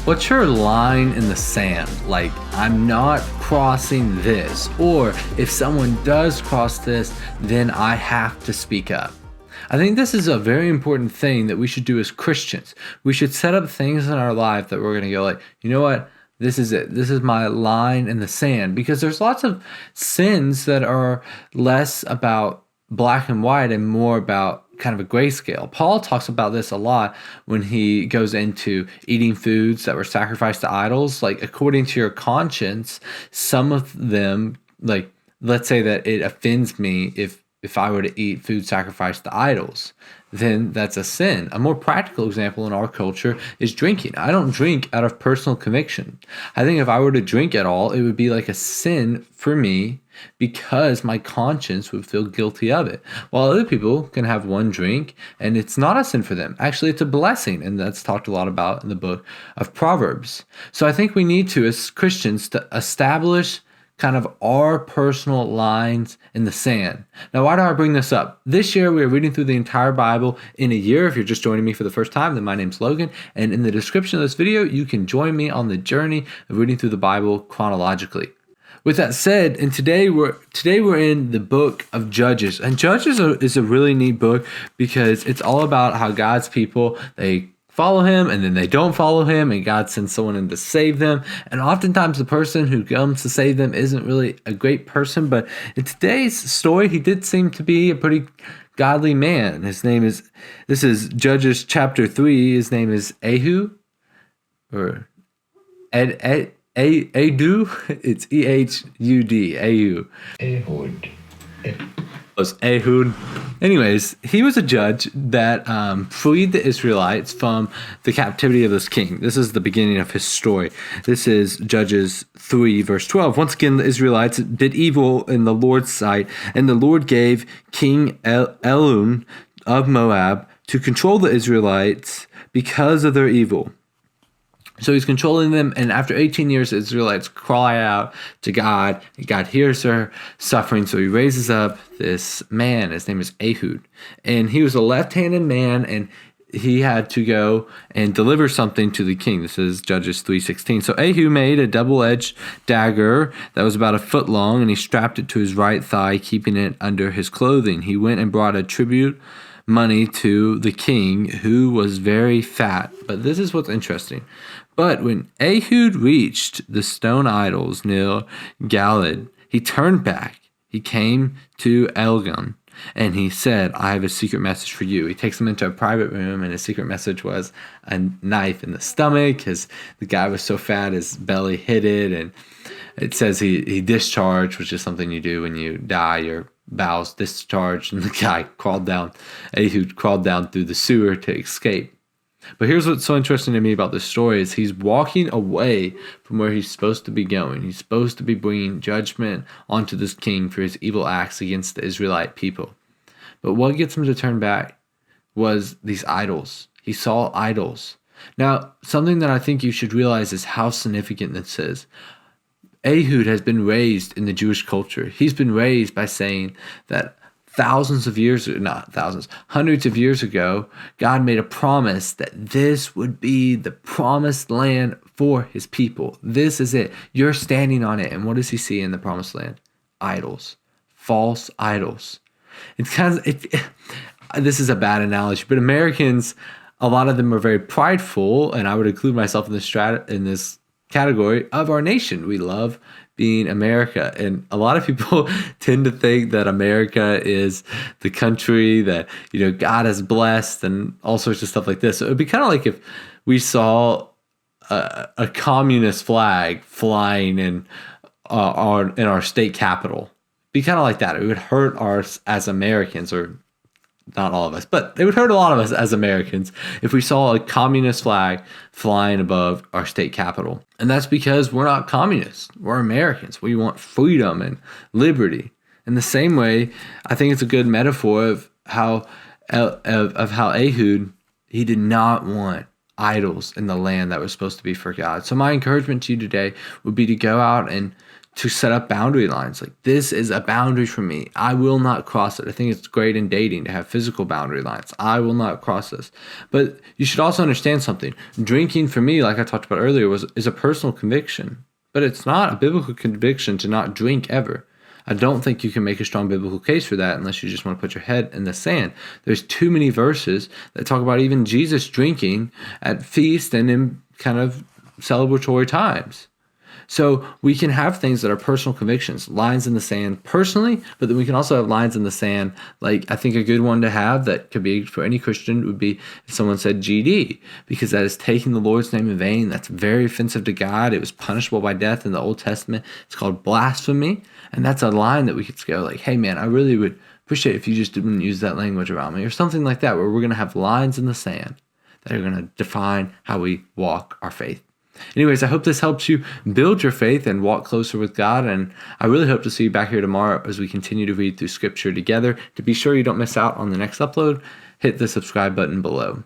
What's your line in the sand? Like, I'm not crossing this. Or if someone does cross this, then I have to speak up. I think this is a very important thing that we should do as Christians. We should set up things in our life that we're going to go like, you know what? This is it. This is my line in the sand. Because there's lots of sins that are less about black and white and more about kind of a grayscale. Paul talks about this a lot when he goes into eating foods that were sacrificed to idols. Like, according to your conscience, some of them, like, let's say that it offends me if I were to eat food sacrificed to idols, then that's a sin. A more practical example in our culture is drinking. I don't drink out of personal conviction. I think if I were to drink at all, it would be like a sin for me because my conscience would feel guilty of it. While other people can have one drink and it's not a sin for them. Actually, it's a blessing, and that's talked a lot about in the book of Proverbs. So I think we need to, as Christians, to establish kind of our personal lines in the sand. Now, why do I bring this up? This year, we are reading through the entire Bible in a year. If you're just joining me for the first time, then my name's Logan. And in the description of this video, you can join me on the journey of reading through the Bible chronologically. With that said, and today we're in the book of Judges. And Judges is a really neat book because it's all about how God's people, they follow him and then they don't follow him, and God sends someone in to save them. And oftentimes the person who comes to save them isn't really a great person, but in today's story, he did seem to be a pretty godly man. This is Judges chapter 3. His name is Ehud, or Ehud. It's Ehud. Ehud. Was Ehud. Anyways, he was a judge that freed the Israelites from the captivity of this king. This is the beginning of his story. This is Judges 3, verse 12. Once again, the Israelites did evil in the Lord's sight, and the Lord gave King Elun of Moab to control the Israelites because of their evil. So he's controlling them, and after 18 years, the Israelites cry out to God, and God hears their suffering, so he raises up this man. His name is Ehud, and he was a left-handed man, and he had to go and deliver something to the king. This is Judges 3:16. So Ehud made a double-edged dagger that was about a foot long, and he strapped it to his right thigh, keeping it under his clothing. He went and brought a tribute money to the king, who was very fat. But this is what's interesting. But when Ehud reached the stone idols near Galad, he turned back. He came to Elgon, and he said, I have a secret message for you. He takes him into a private room, and his secret message was a knife in the stomach. The guy was so fat, his belly hit it, and it says he discharged, which is something you do when you die. Your bowels discharged, and the guy Ehud crawled down through the sewer to escape. But here's what's so interesting to me about this story is he's walking away from where he's supposed to be going. He's supposed to be bringing judgment onto this king for his evil acts against the Israelite people. But what gets him to turn back was these idols. He saw idols. Now, something that I think you should realize is how significant this is. Ehud has been raised in the Jewish culture. He's been raised by saying that hundreds of years ago, God made a promise that this would be the promised land for his people. This is it. You're standing on it. And what does he see in the promised land? Idols. False idols. This is a bad analogy, but Americans, a lot of them are very prideful, and I would include myself in this category of our nation. We love being America, and a lot of people tend to think that America is the country that God has blessed and all sorts of stuff like this. So it'd be kind of like if we saw a communist flag flying in our state capital. It'd be kind of like that. It would hurt us as Americans, or not all of us, but it would hurt a lot of us as Americans if we saw a communist flag flying above our state capitol. And that's because we're not communists. We're Americans. We want freedom and liberty. In the same way, I think it's a good metaphor of how Ehud, he did not want idols in the land that was supposed to be for God. So my encouragement to you today would be to go out and to set up boundary lines. Like, this is a boundary for me. I will not cross it. I think it's great in dating to have physical boundary lines. I will not cross this. But you should also understand something. Drinking for me, like I talked about earlier, is a personal conviction. But it's not a biblical conviction to not drink ever. I don't think you can make a strong biblical case for that unless you just want to put your head in the sand. There's too many verses that talk about even Jesus drinking at feast and in kind of celebratory times. So we can have things that are personal convictions, lines in the sand personally, but then we can also have lines in the sand. Like, I think a good one to have that could be for any Christian would be if someone said GD, because that is taking the Lord's name in vain. That's very offensive to God. It was punishable by death in the Old Testament. It's called blasphemy. And that's a line that we could go like, hey man, I really would appreciate if you just didn't use that language around me, or something like that, where we're going to have lines in the sand that are going to define how we walk our faith. Anyways, I hope this helps you build your faith and walk closer with God. And I really hope to see you back here tomorrow as we continue to read through Scripture together. To be sure you don't miss out on the next upload, hit the subscribe button below.